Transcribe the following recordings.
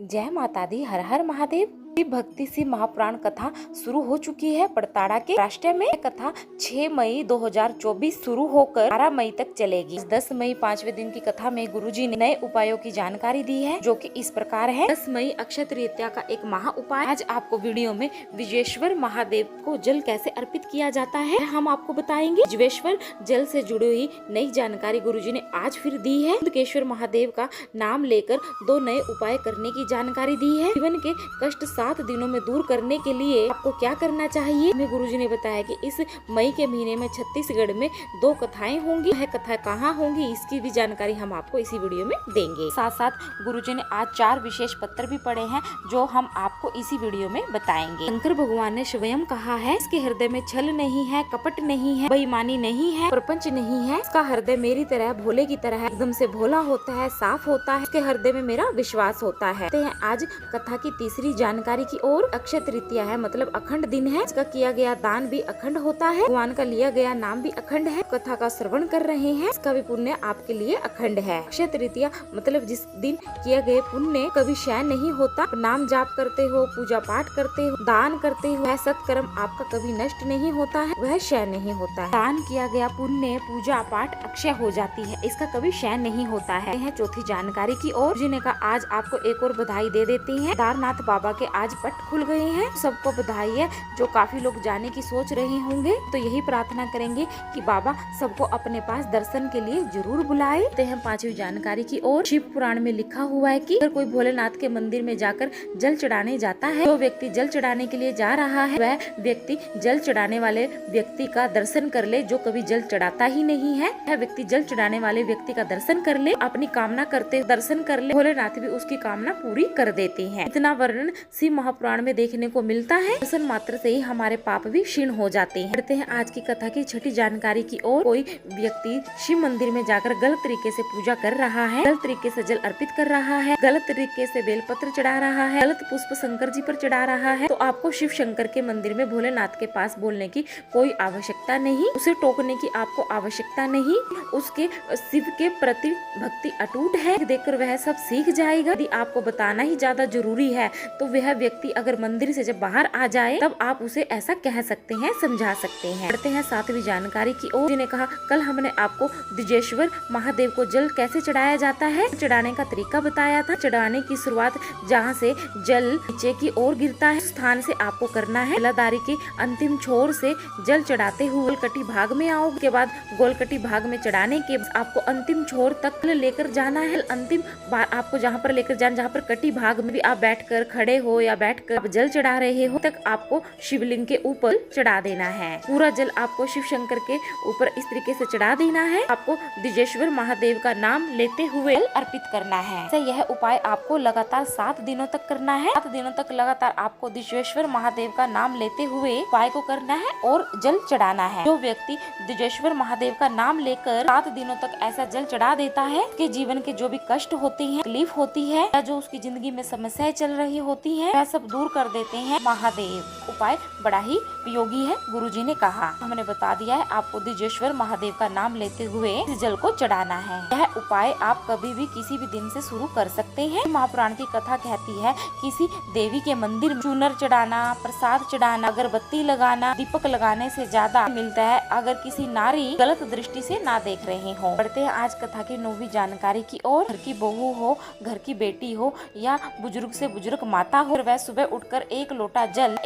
जय माता दी। हर हर महादेव। भक्ति सी महापुराण कथा शुरू हो चुकी है। पड़ताड़ा के राष्ट्र में कथा 6 मई 2024 शुरू होकर 12 मई तक चलेगी। 10 मई 5वें दिन की कथा में गुरुजी ने नए उपायों की जानकारी दी है, जो कि इस प्रकार है। 10 मई अक्षय तृतीया का एक महा उपाय। आज आपको वीडियो में विजेश्वर महादेव को जल कैसे अर्पित किया जाता है हम आपको बताएंगे। विजेश्वर जल से जुड़ी हुई नई जानकारी गुरुजी ने आज फिर दी है। केश्वर महादेव का नाम लेकर 2 नए उपाय करने की जानकारी दी है। जीवन के कष्ट 7 दिनों में दूर करने के लिए आपको क्या करना चाहिए। हमें गुरुजी ने बताया कि इस मई के महीने में छत्तीसगढ़ में 2 कथाएं होंगी। वह कथा कहाँ होंगी इसकी भी जानकारी हम आपको इसी वीडियो में देंगे। साथ साथ गुरुजी ने आज 4 विशेष पत्र भी पढ़े हैं, जो हम आपको इसी वीडियो में बताएंगे। शंकर भगवान ने स्वयं कहा है, इसके हृदय में छल नहीं है, कपट नहीं है, बेईमानी नहीं है, प्रपंच नहीं है। इसका हृदय मेरी तरह भोले की तरह एकदम से भोला होता है, साफ होता है। इसके हृदय में मेरा विश्वास होता है। आज कथा की तीसरी जानकारी की ओर। अक्षय तृतीया है, मतलब अखंड दिन है। इसका किया गया दान भी अखंड होता है। भगवान का लिया गया नाम भी अखंड है। कथा का श्रवण कर रहे हैं, इसका भी पुण्य आपके लिए अखंड है। अक्षय तृतीया मतलब जिस दिन किया गए पुण्य कभी क्षय नहीं होता। नाम जाप करते हो, पूजा पाठ करते हो, दान करते हो, वह सत्कर्म आपका कभी नष्ट नहीं होता है, वह क्षय नहीं होता है। दान किया गया पुण्य, पूजा पाठ अक्षय हो जाती है, इसका कभी क्षय नहीं होता है। चौथी जानकारी की ओर। जिन्हें का आज आपको एक और बधाई दे देती है। केदारनाथ बाबा के आज पट खुल गए हैं। सबको बधाई है। जो काफी लोग जाने की सोच रहे होंगे, तो यही प्रार्थना करेंगे कि बाबा सबको अपने पास दर्शन के लिए जरूर बुलाए। तो हम 5वीं जानकारी की ओर। शिव पुराण में लिखा हुआ है कि अगर कोई भोलेनाथ के मंदिर में जाकर जल चढ़ाने जाता है, जो व्यक्ति जल चढ़ाने के लिए जा रहा है, वह व्यक्ति जल चढ़ाने वाले व्यक्ति का दर्शन कर ले। जो कभी जल चढ़ाता ही नहीं है, वह व्यक्ति जल चढ़ाने वाले व्यक्ति का दर्शन कर ले, अपनी कामना करते दर्शन कर ले, भोलेनाथ भी उसकी कामना पूरी कर देते हैं। इतना वर्णन शिव महापुराण में देखने को मिलता है। दर्शन मात्र से ही हमारे पाप भी क्षीण हो जाते हैं। बढ़ते हैं आज की कथा की 6ठी जानकारी की ओर। कोई व्यक्ति शिव मंदिर में जाकर गलत तरीके से पूजा कर रहा है, गलत तरीके से जल अर्पित कर रहा है, गलत तरीके से बेलपत्र चढ़ा रहा है, गलत पुष्प शंकर जी पर चढ़ा रहा है, तो आपको शिव शंकर के मंदिर में भोलेनाथ के पास बोलने की कोई आवश्यकता नहीं, उसे टोकने की आपको आवश्यकता नहीं। उसके शिव के प्रति भक्ति अटूट है, देखकर वह सब सीख जाएगा। यदि आपको बताना ही ज्यादा जरूरी है, तो वह व्यक्ति अगर मंदिर से जब बाहर आ जाए, तब आप उसे ऐसा कह सकते हैं, समझा सकते हैं। बढ़ते हैं 7वीं जानकारी की ओर। जिन्हें कहा कल हमने आपको विजेश्वर महादेव को जल कैसे चढ़ाया जाता है, चढ़ाने का तरीका बताया था। चढ़ाने की शुरुआत जहाँ से जल नीचे की ओर गिरता है, स्थान से आपको करना है। जलाधारी के अंतिम छोर से जल चढ़ाते हुए गोलकटी भाग में आओ। के बाद गोलकटी भाग में चढ़ाने के आपको अंतिम छोर तक लेकर जाना है। अंतिम बार आपको जहाँ पर लेकर जाना, जहाँ पर कटी भाग में भी आप बैठकर खड़े हो या बैठकर आप जल चढ़ा रहे हो, तक आपको शिवलिंग के ऊपर चढ़ा देना है। पूरा जल आपको शिव शंकर के ऊपर इस तरीके से चढ़ा देना है। आपको दिजेश्वर महादेव का नाम लेते हुए जल अर्पित करना है। तो यह उपाय आपको लगातार 7 दिनों तक करना है। 7 दिनों तक लगातार आपको दिजेश्वर महादेव का नाम लेते हुए उपाय को करना है और जल चढ़ाना है। जो व्यक्ति दिजेश्वर महादेव का नाम लेकर 7 दिनों तक ऐसा जल चढ़ा देता है, कि जीवन के जो भी कष्ट होते हैं, तकलीफ होती है, या जो उसकी जिंदगी में समस्याएं चल रही होती है, वह सब दूर कर देते हैं महादेव। उपाय बड़ा ही उपयोगी है, गुरुजी ने कहा। हमने बता दिया है आपको दिजेश्वर महादेव का नाम लेते हुए इस जल को चढ़ाना है। यह उपाय आप कभी भी किसी भी दिन से शुरू कर सकते हैं। महापुराण की कथा कहती है, किसी देवी के मंदिर में चूनर चढ़ाना, प्रसाद चढ़ाना, अगरबत्ती लगाना, दीपक लगाने से ज्यादा मिलता है, अगर किसी नारी गलत दृष्टि से ना देख रहे हो। बढ़ते हैं आज कथा की 9वीं जानकारी की ओर। घर की बहू हो, घर की बेटी हो, या बुजुर्ग से बुजुर्ग माता हो, वह सुबह उठकर एक लोटा जल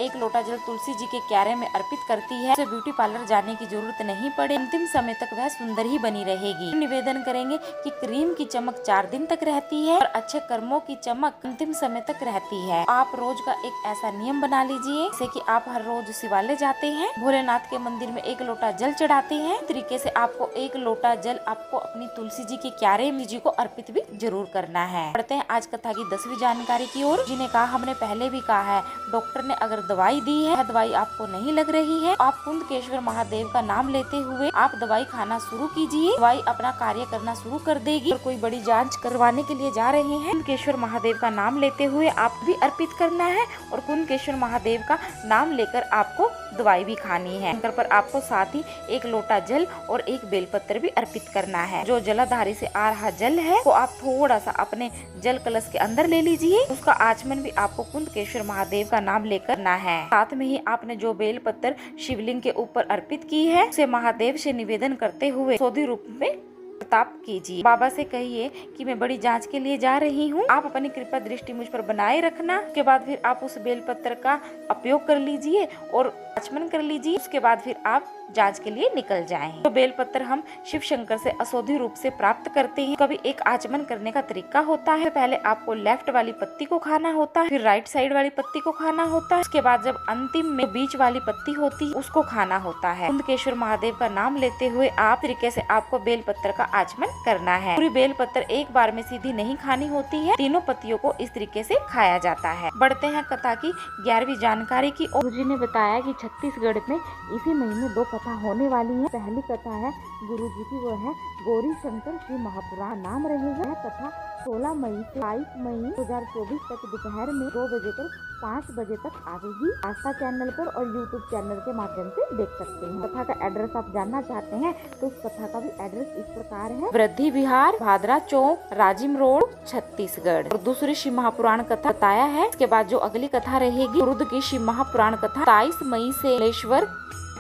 तुलसी जी के क्यारे में अर्पित करती है। उसे ब्यूटी पार्लर जाने की जरूरत नहीं पड़े। अंतिम समय तक वह सुंदर ही बनी रहेगी। निवेदन करेंगे कि क्रीम की चमक 4 दिन तक रहती है और अच्छे कर्मों की चमक अंतिम समय तक रहती है। आप रोज का एक ऐसा नियम बना लीजिए, जैसे कि आप हर रोज शिवालय जाते हैं, भोलेनाथ के मंदिर में 1 लोटा जल चढ़ाते हैं, तरीके से आपको 1 लोटा जल आपको अपनी तुलसी जी के क्यारे में जी को अर्पित भी जरूर करना है। पढ़ते हैं आज कथा की 10वीं जानकारी की ओर। जिन्हें कहा हमने पहले पहले भी कहा है, डॉक्टर ने अगर दवाई दी है, दवाई आपको नहीं लग रही है, आप कुंदकेश्वर महादेव का नाम लेते हुए आप दवाई खाना शुरू कीजिए। दवाई अपना कार्य करना शुरू कर देगी। और कोई बड़ी जांच करवाने के लिए जा रहे हैं, कुंदकेश्वर महादेव का नाम लेते हुए आप भी अर्पित करना है और कुंदकेश्वर महादेव का नाम लेकर आपको दवाई भी खानी है। शंकर पर आपको साथ ही एक लोटा जल और एक बेलपत्र भी अर्पित करना है। जो जलाधारी से आ रहा जल है वो आप थोड़ा सा अपने जल कलश के अंदर ले लीजिए। उसका आचमन भी आपको कुंदकेश्वर महादेव का नाम लेकर करना है। साथ में ही आपने जो बेलपत्र शिवलिंग के ऊपर अर्पित की है उसे महादेव से निवेदन करते हुए सोधी रूप में प्रताप कीजिए। बाबा से कहिए कि मैं बड़ी जांच के लिए जा रही हूँ, आप अपनी कृपा दृष्टि मुझ पर बनाए रखना। उसके बाद फिर आप उस बेलपत्र का उपयोग कर लीजिए और आचमन कर लीजिए। उसके बाद फिर आप जांच के लिए निकल जाएं। तो बेलपत्र हम शिव शंकर से अशोधी रूप से प्राप्त करते हैं। कभी एक आचमन करने का तरीका होता है, पहले आपको लेफ्ट वाली पत्ती को खाना होता है, फिर राइट साइड वाली पत्ती को खाना होता है। उसके बाद जब अंतिम में बीच वाली पत्ती होती है उसको खाना होता है। कुंदकेश्वर महादेव का नाम लेते हुए आप तरीके से आपको बेलपत्र का आचमन करना है। पूरी बेलपत्र एक बार में सीधी नहीं खानी होती है, तीनों पत्तियों को इस तरीके से खाया जाता है। बढ़ते हैं कथा की 11वीं जानकारी की। गुरुजी ने बताया कि छत्तीसगढ़ में इसी महीने 2 कथा होने वाली है। पहली कथा है गुरुजी की, वो है गौरी शंकर श्री महापुराण नाम रहेगा। कथा 16 मई से 22 मई 2024 तक दोपहर में 2 बजे से 5 बजे तक आएगी। आस्था चैनल पर और यूट्यूब चैनल के माध्यम से देख सकते हैं। कथा का एड्रेस आप जानना चाहते हैं तो उस कथा का भी एड्रेस इस प्रकार है, वृद्धि विहार, भादरा चौक, राजिम रोड, छत्तीसगढ़। और दूसरी शिव महापुराण कथा बताया है। इसके बाद जो अगली कथा रहेगी रुद्र की शिव महापुराण कथा 27 मई से लेश्वर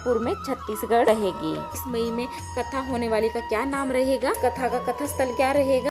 में छत्तीसगढ़ रहेगी। इस मई में कथा होने वाली का क्या नाम रहेगा, कथा का कथा स्थल क्या रहेगा,